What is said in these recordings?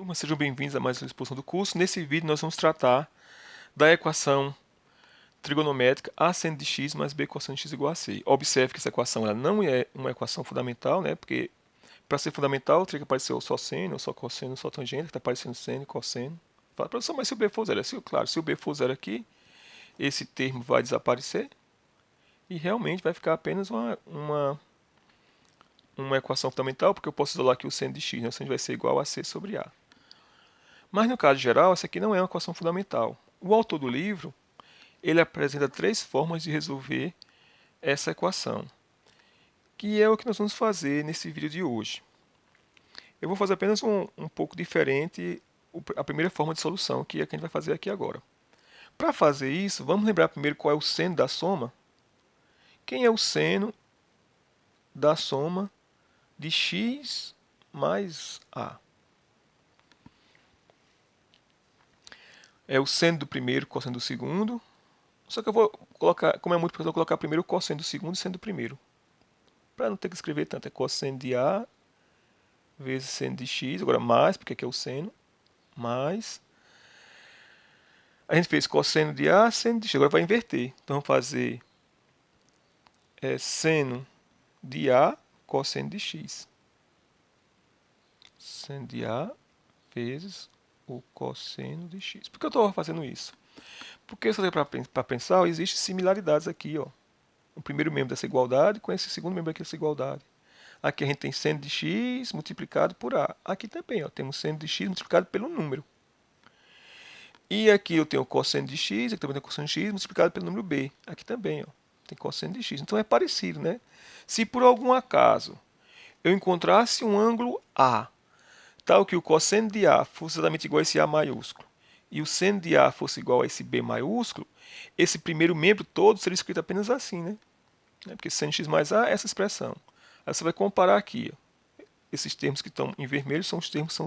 Turma, sejam bem-vindos a mais uma exposição do curso. Nesse vídeo nós vamos tratar da equação trigonométrica a seno de x mais b cosseno de x igual a c. Observe que essa equação ela não é uma equação fundamental, né? Porque para ser fundamental teria que aparecer ou só seno, ou só cosseno, ou só tangente, que está aparecendo seno e cosseno. Fala, professor, mas se o b for zero? Claro, se o b for zero aqui, esse termo vai desaparecer e realmente vai ficar apenas uma equação fundamental, porque eu posso isolar aqui o seno de x, né? O seno vai ser igual a c sobre a. Mas no caso geral, essa aqui não é uma equação fundamental. O autor do livro, ele apresenta três formas de resolver essa equação, que é o que nós vamos fazer nesse vídeo de hoje. Eu vou fazer apenas um pouco diferente a primeira forma de solução, que é a que a gente vai fazer aqui agora. Para fazer isso, vamos lembrar primeiro qual é o seno da soma. Quem é o seno da soma de x mais a? É o seno do primeiro, cosseno do segundo. Só que eu vou colocar, como é muito importante, eu vou colocar primeiro o cosseno do segundo e seno do primeiro. Para não ter que escrever tanto, é cosseno de A vezes seno de x, agora mais, porque aqui é o seno, mais. A gente fez cosseno de A, seno de x, agora vai inverter. Então vamos fazer seno de A, cosseno de x. Seno de A vezes o cosseno de x. Por que eu estou fazendo isso? Porque se você para pensar, existem similaridades aqui, ó. O primeiro membro dessa igualdade com esse segundo membro aqui dessa igualdade. Aqui a gente tem seno de x multiplicado por a. Aqui também, ó, temos seno de x multiplicado pelo número. E aqui eu tenho cosseno de x, aqui também tem cosseno de x multiplicado pelo número b. Aqui também, ó, tem cosseno de x. Então é parecido, né? Se por algum acaso eu encontrasse um ângulo A, tal que o cosseno de A fosse exatamente igual a esse A maiúsculo, e o seno de A fosse igual a esse B maiúsculo, esse primeiro membro todo seria escrito apenas assim, né? Porque seno de x mais A é essa expressão. Aí você vai comparar aqui, ó. Esses termos que estão em vermelho são os termos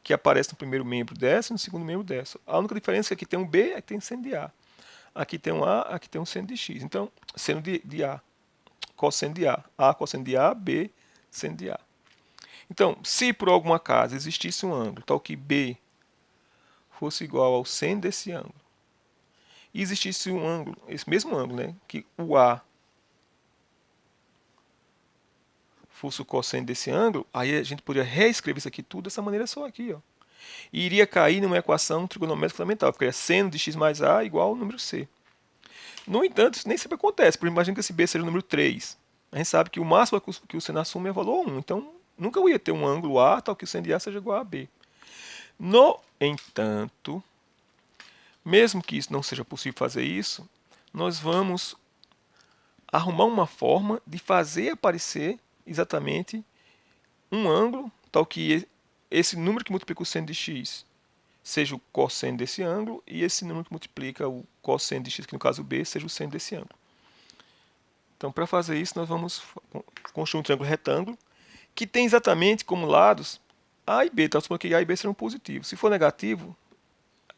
que aparecem no primeiro membro dessa e no segundo membro dessa. A única diferença é que aqui tem um B e aqui tem seno de A. Aqui tem um A, aqui tem um seno de X. Então, seno de A, cosseno de A cosseno de A, B, seno de A. Então, se por algum acaso existisse um ângulo tal que B fosse igual ao seno desse ângulo, e existisse um ângulo, esse mesmo ângulo, né, que o A fosse o cosseno desse ângulo, aí a gente poderia reescrever isso aqui tudo dessa maneira só aqui, ó. E iria cair numa equação trigonométrica fundamental, ficaria seno de x mais a igual ao número c. No entanto, isso nem sempre acontece, porque imagina que esse b seja o número 3. A gente sabe que o máximo que o seno assume é o valor 1, então nunca ia ter um ângulo A tal que o seno de A seja igual a B. No entanto, mesmo que isso não seja possível fazer isso, nós vamos arrumar uma forma de fazer aparecer exatamente um ângulo tal que esse número que multiplica o seno de x seja o cosseno desse ângulo e esse número que multiplica o cosseno de x, que no caso B, seja o seno desse ângulo. Então, para fazer isso, nós vamos construir um triângulo retângulo que tem exatamente como lados A e B. Então, supondo que A e B serão positivos. Se for negativo,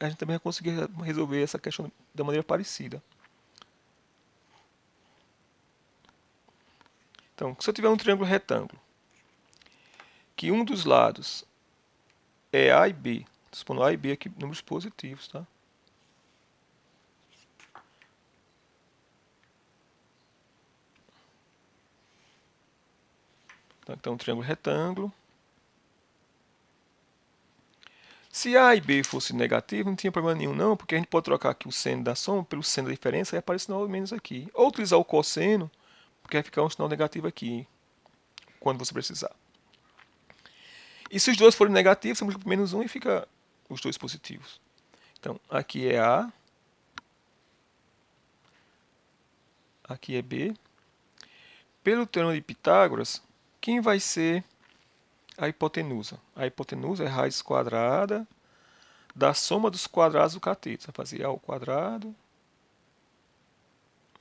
a gente também vai conseguir resolver essa questão da maneira parecida. Então, se eu tiver um triângulo retângulo, que um dos lados é A e B, supondo A e B aqui números positivos, tá? Então, um triângulo retângulo. Se A e B fosse negativo, não tinha problema nenhum não, porque a gente pode trocar aqui o seno da soma pelo seno da diferença e aparece sinal menos aqui. Ou utilizar o cosseno, porque vai ficar um sinal negativo aqui, quando você precisar. E se os dois forem negativos, você multiplica por menos 1 e fica os dois positivos. Então, aqui é A, aqui é B. Pelo teorema de Pitágoras, quem vai ser a hipotenusa? A hipotenusa é raiz quadrada da soma dos quadrados do cateto. Você vai fazer A ao quadrado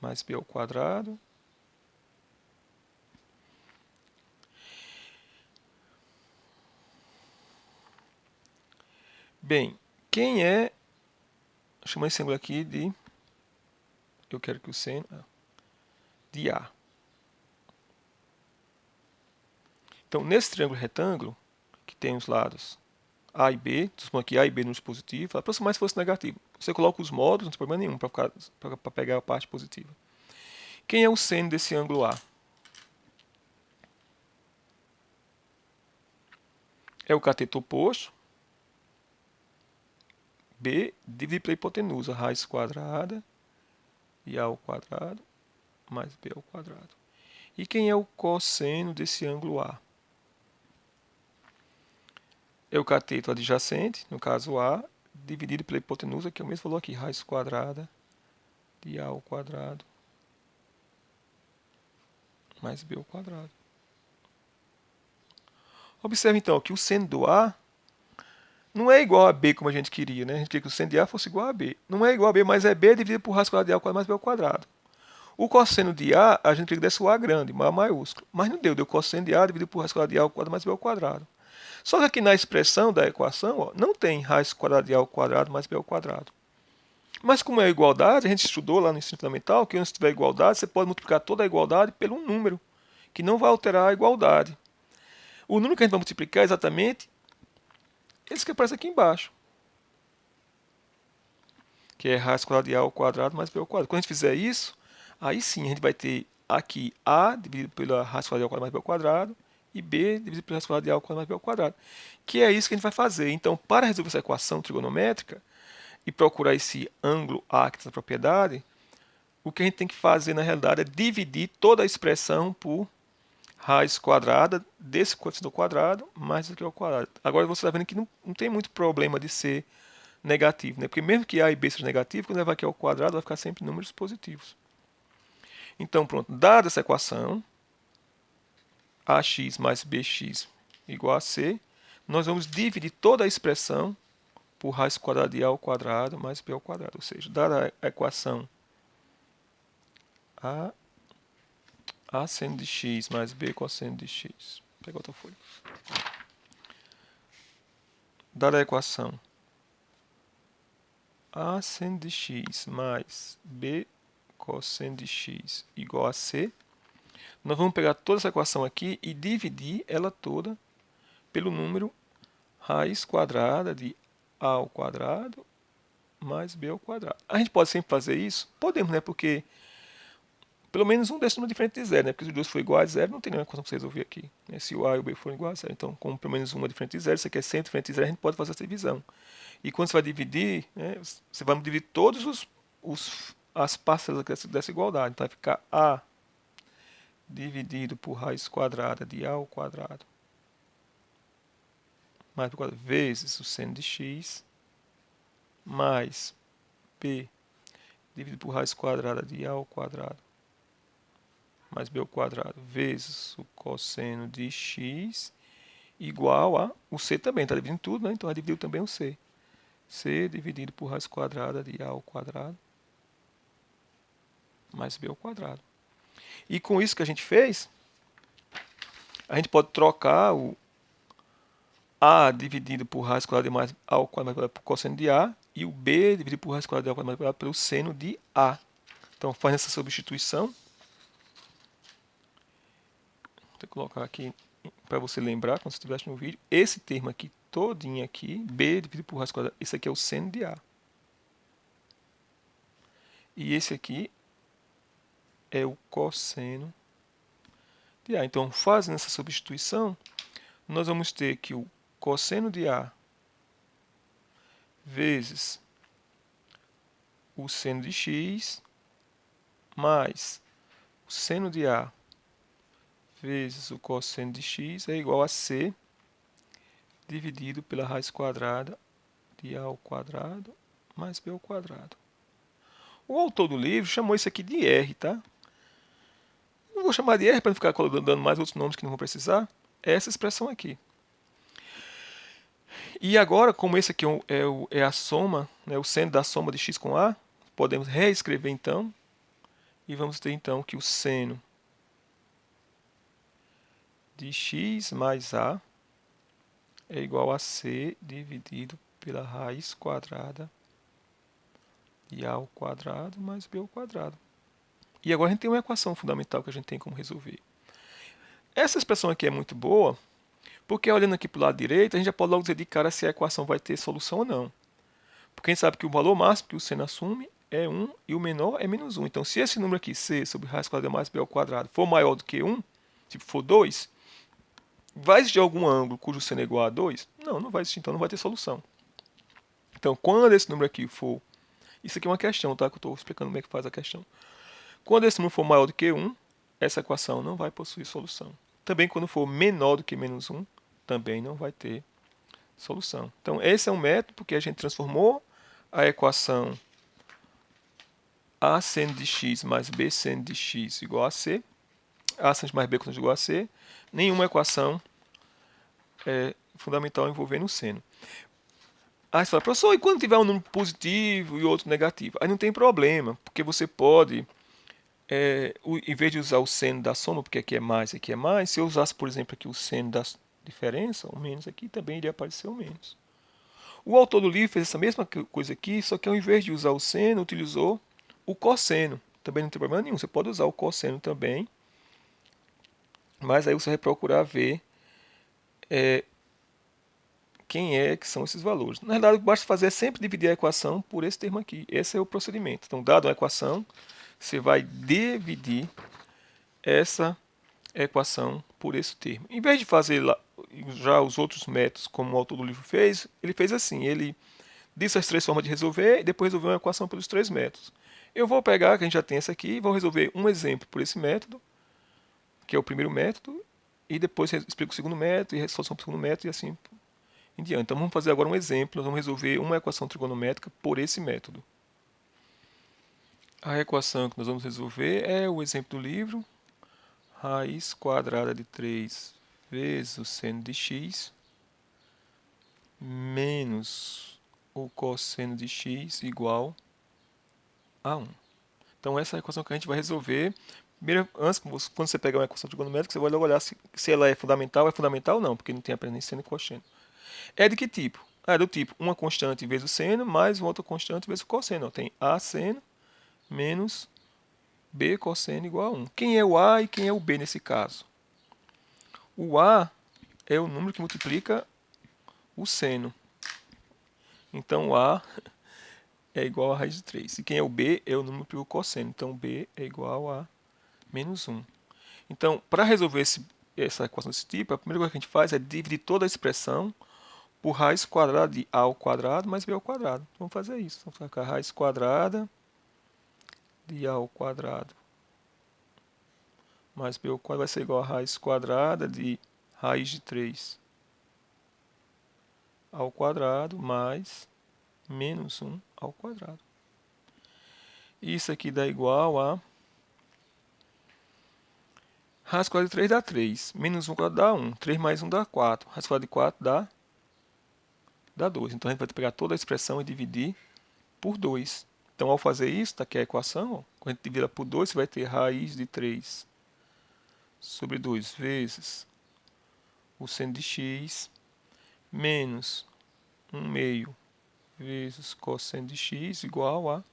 mais B ao quadrado. Bem, quem é... Chama esse ângulo aqui de... Eu quero que o seno... de A. Então, nesse triângulo retângulo, que tem os lados A e B, supondo que A e B números positivos, aproximar se fosse negativo. Você coloca os módulos, não tem problema nenhum para pegar a parte positiva. Quem é o seno desse ângulo A? É o cateto oposto. B dividido pela hipotenusa, raiz quadrada de A ao quadrado mais B ao quadrado. E quem é o cosseno desse ângulo A? É o cateto adjacente, no caso A, dividido pela hipotenusa, que é o mesmo valor aqui, raiz quadrada de A ao quadrado mais B ao quadrado. Observe então que o seno do A não é igual a B como a gente queria, né? A gente queria que o seno de A fosse igual a B. Não é igual a B, mas é B dividido por raiz quadrada de A ao quadrado mais B ao quadrado. O cosseno de A, a gente queria que desse o A grande, A maiúsculo. Mas não deu, deu cosseno de A dividido por raiz quadrada de A ao quadrado mais B ao quadrado. Só que aqui na expressão da equação, ó, não tem raiz quadrada de A ao quadrado mais B ao quadrado. Mas como é igualdade, a gente estudou lá no ensino fundamental que se tiver igualdade, você pode multiplicar toda a igualdade pelo número, que não vai alterar a igualdade. O número que a gente vai multiplicar é exatamente esse que aparece aqui embaixo, que é raiz quadrada de A ao quadrado mais B ao quadrado. Quando a gente fizer isso, aí sim a gente vai ter aqui A dividido pela raiz quadrada de A ao quadrado mais B ao quadrado e B dividido pela raiz quadrada de A ao quadrado mais B ao quadrado. Que é isso que a gente vai fazer. Então, para resolver essa equação trigonométrica e procurar esse ângulo A que está na propriedade, o que a gente tem que fazer na realidade é dividir toda a expressão por raiz quadrada desse coeficiente ao quadrado mais isso aqui ao quadrado. Agora você está vendo que não tem muito problema de ser negativo, né? Porque mesmo que A e B sejam negativos, quando levar aqui ao quadrado vai ficar sempre números positivos. Então pronto, dada essa equação, AX mais BX igual a C, nós vamos dividir toda a expressão por raiz quadrada de A ao quadrado mais B ao quadrado. Ou seja, dada a equação A seno de x mais B cosseno de x. Vou pegar outra folha. Dada a equação A seno de x mais B cosseno de x igual a C, nós vamos pegar toda essa equação aqui e dividir ela toda pelo número raiz quadrada de A ao quadrado mais B ao quadrado. A gente pode sempre fazer isso? Podemos, né? Porque pelo menos um desses números é diferente de zero, né? Porque se os dois forem iguais a zero, não tem nenhuma equação para você resolver aqui, né? Se o A e o B forem iguais a zero. Então, como pelo menos um é diferente de zero, isso aqui é sempre diferente de zero, a gente pode fazer essa divisão. E quando você vai dividir, né, você vai dividir todas as parcelas dessa igualdade. Então, vai ficar A dividido por raiz quadrada de A ao quadrado mais B ao quadrado vezes o seno de x mais B dividido por raiz quadrada de A ao quadrado mais B ao quadrado vezes o cosseno de x igual a... O C também está dividindo tudo, né? Então vai dividir também o C. C dividido por raiz quadrada de A ao quadrado mais B ao quadrado. E com isso que a gente fez, a gente pode trocar o A dividido por raiz quadrada de mais A ao quadrado mais por cosseno de A e o B dividido por raiz quadrada de A ao quadrado mais pelo seno de A. Então, fazendo essa substituição, vou colocar aqui para você lembrar, quando você estivesse no vídeo, esse termo aqui, todinho aqui, B dividido por raiz quadrada, esse aqui é o seno de A. E esse aqui é o cosseno de A. Então, fazendo essa substituição, nós vamos ter que o cosseno de A vezes o seno de x mais o seno de A vezes o cosseno de x é igual a C dividido pela raiz quadrada de A ao quadrado mais B ao quadrado. O autor do livro chamou isso aqui de R, tá? Não vou chamar de R para não ficar dando mais outros nomes que não vou precisar. É essa expressão aqui. E agora, como esse aqui é a soma, né, o seno da soma de x com A, podemos reescrever então. E vamos ter então que o seno de x mais A é igual a C dividido pela raiz quadrada de A ao quadrado mais B ao quadrado. E agora a gente tem uma equação fundamental que a gente tem como resolver. Essa expressão aqui é muito boa, Porque olhando aqui para o lado direito, a gente já pode logo dizer de cara se a equação vai ter solução ou não. Porque a gente sabe que o valor máximo que o seno assume é 1 e o menor é menos 1. Então, se esse número aqui, c sobre raiz quadrada mais b ao quadrado, for maior do que 1, tipo for 2, vai existir algum ângulo cujo seno é igual a 2? Não, não vai existir, então não vai ter solução. Então, quando esse número aqui for... Isso aqui é uma questão, tá? Que eu estou explicando como é que faz a questão. Quando esse número for maior do que 1, essa equação não vai possuir solução. Também quando for menor do que menos 1, também não vai ter solução. Então, esse é um método porque a gente transformou a equação a seno de x mais b seno de x igual a c, a seno mais b cosseno igual a c, nenhuma equação fundamental envolvendo o seno. Aí você fala, professor, e quando tiver um número positivo e outro negativo? Aí não tem problema, porque você pode, em vez de usar o seno da soma, porque aqui é mais, se eu usasse, por exemplo, aqui o seno da diferença, o menos aqui, também iria aparecer o menos. O autor do livro fez essa mesma coisa aqui, só que ao invés de usar o seno, utilizou o cosseno. Também não tem problema nenhum, você pode usar o cosseno também, mas aí você vai procurar ver quem é que são esses valores. Na verdade, o que basta fazer é sempre dividir a equação por esse termo aqui. Esse é o procedimento. Então, dado uma equação, você vai dividir essa equação por esse termo. Em vez de fazer já os outros métodos como o autor do livro fez, ele fez assim, ele disse as três formas de resolver e depois resolveu uma equação pelos três métodos. Eu vou pegar, que a gente já tem essa aqui, e vou resolver um exemplo por esse método, que é o primeiro método, e depois explico o segundo método e a solução para o segundo método e assim em diante. Então vamos fazer agora um exemplo, nós vamos resolver uma equação trigonométrica por esse método. A equação que nós vamos resolver é o exemplo do livro, raiz quadrada de 3 vezes o seno de x menos o cosseno de x igual a 1. Então essa é a equação que a gente vai resolver. Primeiro, antes, quando você pegar uma equação trigonométrica, você vai logo olhar se ela é fundamental ou não, porque não tem apenas nem seno e cosseno. É de que tipo? É do tipo uma constante vezes o seno mais uma outra constante vezes o cosseno. Tem a seno menos b cosseno igual a 1. Quem é o a e quem é o b nesse caso? O a é o número que multiplica o seno. Então o a é igual a raiz de 3. E quem é o b é o número que multiplica o cosseno. Então b é igual a menos 1. Então, para resolver essa equação desse tipo, a primeira coisa que a gente faz é dividir toda a expressão por raiz quadrada de a ao quadrado mais b ao quadrado. Vamos fazer isso. Vamos colocar raiz quadrada de a ao quadrado mais b ao quadrado vai ser igual a raiz quadrada de raiz de 3 ao quadrado mais menos 1 ao quadrado. Isso aqui dá igual a raiz quadrada de 3 dá 3, menos 1 quadrado dá 1, 3 mais 1 dá 4, raiz quadrada de 4 dá 2. Então a gente vai pegar toda a expressão e dividir por 2. Então ao fazer isso, está aqui a equação, ó, quando a gente divide por 2, você vai ter raiz de 3 sobre 2 vezes o seno de x menos 1 meio vezes cosseno de x igual a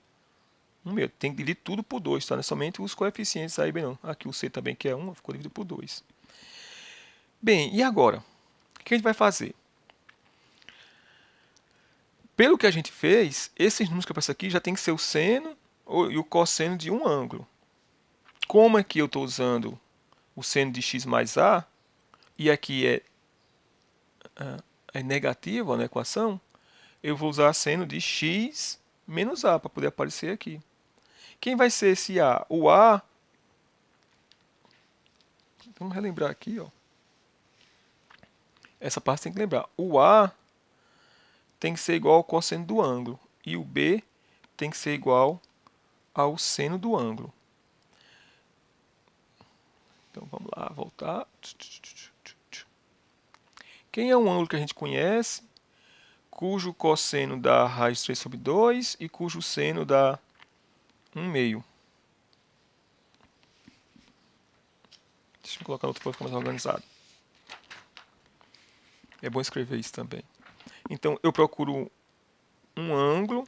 1 meio. Tem que dividir tudo por 2, tá? Não é somente os coeficientes aí, bem não. Aqui o c também que é 1, ficou dividido por 2. Bem, e agora? O que a gente vai fazer? Pelo que a gente fez, esses números que aparecem aqui já tem que ser o seno e o cosseno de um ângulo. Como aqui eu estou usando o seno de x mais a, e aqui é negativo na equação, eu vou usar seno de x menos a para poder aparecer aqui. Quem vai ser esse a? O a, vamos relembrar aqui, ó. Essa parte tem que lembrar. O a tem que ser igual ao cosseno do ângulo e o b tem que ser igual ao seno do ângulo. Então vamos lá, voltar. Quem é um ângulo que a gente conhece, cujo cosseno dá raiz de 3 sobre 2 e cujo seno dá 1 meio. Deixa eu colocar outro para ficar mais organizado. É bom escrever isso também. Então eu procuro um ângulo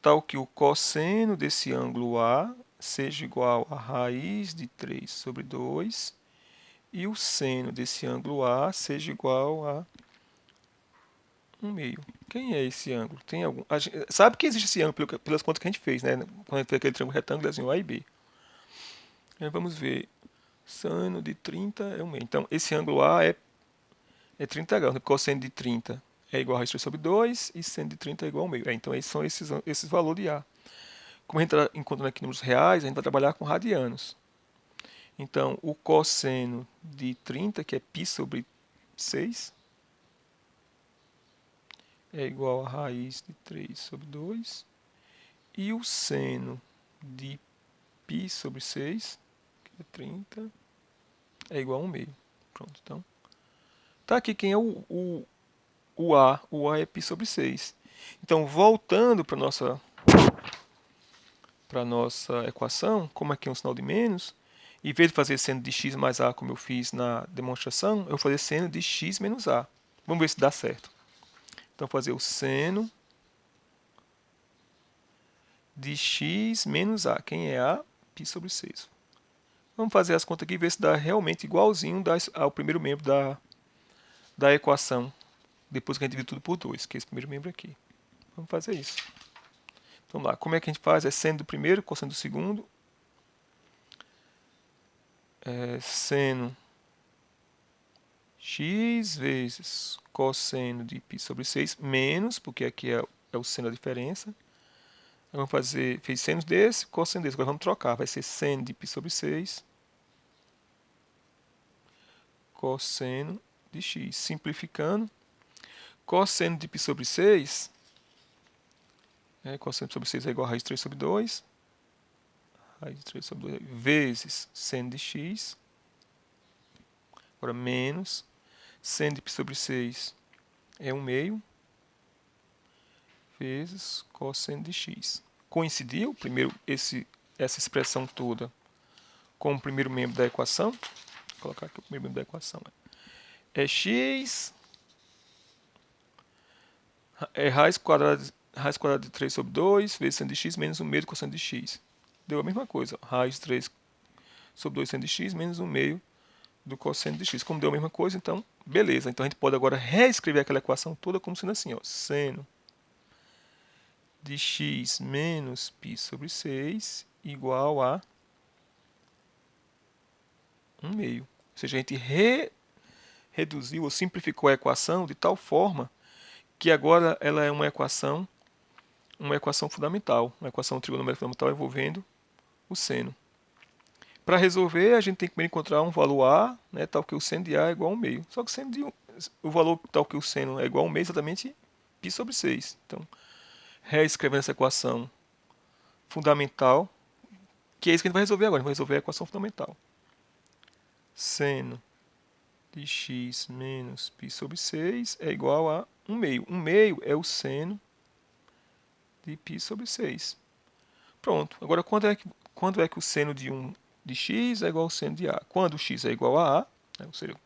tal que o cosseno desse ângulo A seja igual a raiz de 3 sobre 2 e o seno desse ângulo A seja igual a 1/2. Quem é esse ângulo? Tem algum? Sabe que existe esse ângulo pelas contas que a gente fez, né? Quando a gente fez aquele triângulo retângulo, desenhou A e B. Aí vamos ver. Seno de 30 é 1/2. Então, esse ângulo A é 30 graus. O cosseno de 30 é igual a raiz de 3 sobre 2 e seno de 30 é igual a 1/2. Então, esses são esses valores de A. Como a gente está encontrando aqui números reais, a gente vai trabalhar com radianos. Então, o cosseno de 30, que é π sobre 6, é igual a raiz de 3 sobre 2. E o seno de π sobre 6, que é 30, é igual a 1/2. Pronto, então. Tá aqui quem é o A. O A é π sobre 6. Então, voltando para a nossa equação, como aqui é um sinal de menos, em vez de fazer seno de x mais a, como eu fiz na demonstração, eu vou fazer seno de x menos a. Vamos ver se dá certo. Então, vou fazer o seno de x menos a. Quem é a? Π sobre 6. Vamos fazer as contas aqui e ver se dá realmente igualzinho ao primeiro membro da equação, depois que a gente divide tudo por 2, que é esse primeiro membro aqui. Vamos fazer isso. Então, vamos lá. Como é que a gente faz? É seno do primeiro, cosseno do segundo. Seno x vezes cosseno de π sobre 6, menos, porque aqui é o seno da diferença. Vamos fazer, fez seno desse, cosseno desse. Agora vamos trocar. Vai ser seno de π sobre 6, cosseno de x. Simplificando, cosseno de π sobre 6, cosseno de π sobre 6 é igual a raiz de 3 sobre 2. Raiz de 3 sobre 2 vezes seno de x. Agora menos seno de π sobre 6 é 1/2 vezes cosseno de x. Coincidiu primeiro essa expressão toda com o primeiro membro da equação. Vou colocar aqui o primeiro membro da equação. É x raiz quadrada de 3 sobre 2 vezes seno de x menos 1/2 de cosseno de x. Deu a mesma coisa. Raiz de 3 sobre 2 seno de x menos 1/2 do cosseno de x. Como deu a mesma coisa, então, beleza. Então, a gente pode agora reescrever aquela equação toda como sendo assim, ó, seno de x menos π sobre 6 igual a 1/2. Ou seja, a gente reduziu ou simplificou a equação de tal forma que agora ela é uma equação fundamental, uma equação trigonométrica fundamental envolvendo o seno. Para resolver, a gente tem que primeiro encontrar um valor A, né, tal que o seno de A é igual a 1/2. Só que o valor tal que o seno é igual a 1/2 é exatamente π sobre 6. Então, reescrevendo essa equação fundamental, que é isso que a gente vai resolver agora. A gente vai resolver a equação fundamental. Seno de x menos π sobre 6 é igual a 1/2. 1/2 é o seno de π sobre 6. Pronto. Agora, quando é que o seno de x é igual ao seno de A? Quando x é igual a A, ou seja,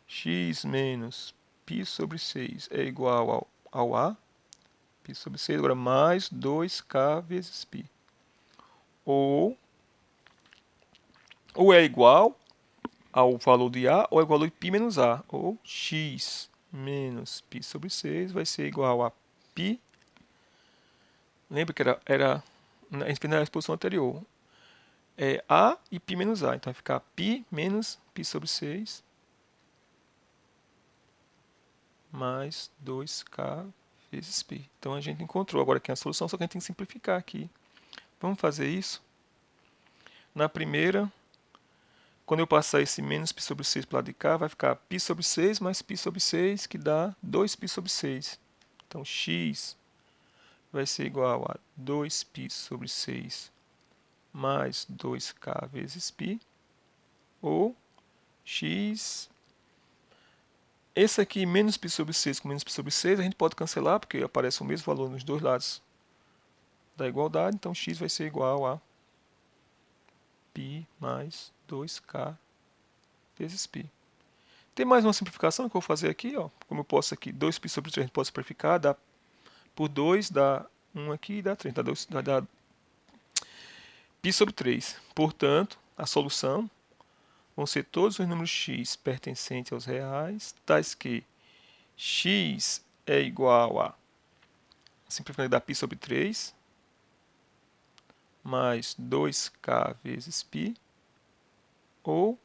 x menos π sobre 6 é igual ao A, π sobre 6, agora mais 2k vezes π. Ou é igual ao valor de A, ou é igual a π menos A. Ou x menos π sobre 6 vai ser igual a π. Lembra que era a gente fez na exposição anterior. É A e π menos A. Então vai ficar π menos π sobre 6 mais 2k vezes π. Então a gente encontrou agora aqui a solução, só que a gente tem que simplificar aqui. Vamos fazer isso. Na primeira, quando eu passar esse menos π sobre 6 para o lado de cá, vai ficar π sobre 6 mais π sobre 6, que dá 2π sobre 6. Então x vai ser igual a 2π sobre 6 mais 2k vezes π, ou x... Esse aqui, menos π sobre 6 com menos π sobre 6, a gente pode cancelar, porque aparece o mesmo valor nos dois lados da igualdade. Então, x vai ser igual a π mais 2k vezes π. Tem mais uma simplificação que eu vou fazer aqui. Ó. Como eu posso aqui, 2π sobre 3 a gente pode simplificar, dá por 2, dá 1 aqui e dá 3. Dá π sobre 3. Portanto, a solução vão ser todos os números x pertencentes aos reais, tais que x é igual a, simplificando, dá π sobre 3, mais 2k vezes π, ou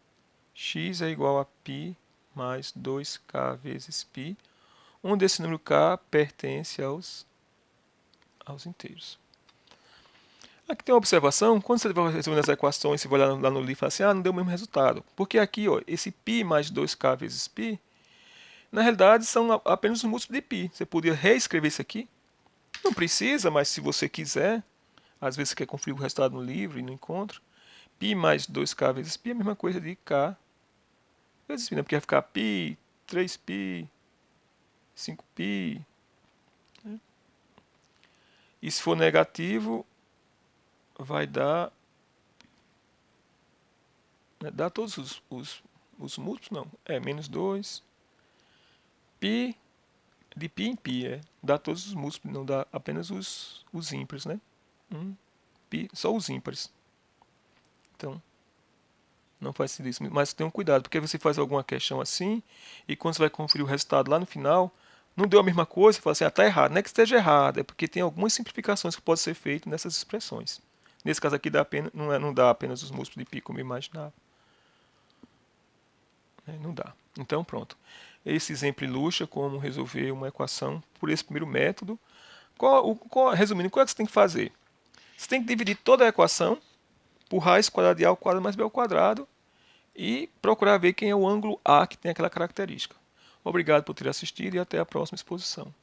x é igual a π mais 2k vezes π, onde esse número k pertence aos inteiros. Aqui tem uma observação, quando você vai resolvendo as equações, você vai olhar lá no livro e fala assim, não deu o mesmo resultado. Porque aqui, ó, esse π mais 2k vezes π, na realidade são apenas os múltiplos de π. Você poderia reescrever isso aqui. Não precisa, mas se você quiser, às vezes você quer conferir o resultado no livro e não encontra. π mais 2k vezes π é a mesma coisa de k vezes π, né? Porque vai ficar π, 3π, 5π. E se for negativo, vai dar... Dá todos os múltiplos? Não. É menos 2. Π de π em π. Dá todos os múltiplos, não dá apenas os ímpares, né? Π, só os ímpares. Então, não faz sentido isso. Mas tenha um cuidado, porque você faz alguma questão assim, e quando você vai conferir o resultado lá no final, não deu a mesma coisa, você fala assim, tá errado. Não é que esteja errado, é porque tem algumas simplificações que podem ser feitas nessas expressões. Nesse caso aqui, não dá apenas os múltiplos de π como eu imaginava. Não dá. Então, pronto. Esse exemplo ilustra como resolver uma equação por esse primeiro método. Resumindo, qual é que você tem que fazer? Você tem que dividir toda a equação por raiz quadrada de A ao quadrado mais B ao quadrado e procurar ver quem é o ângulo A que tem aquela característica. Obrigado por ter assistido e até a próxima exposição.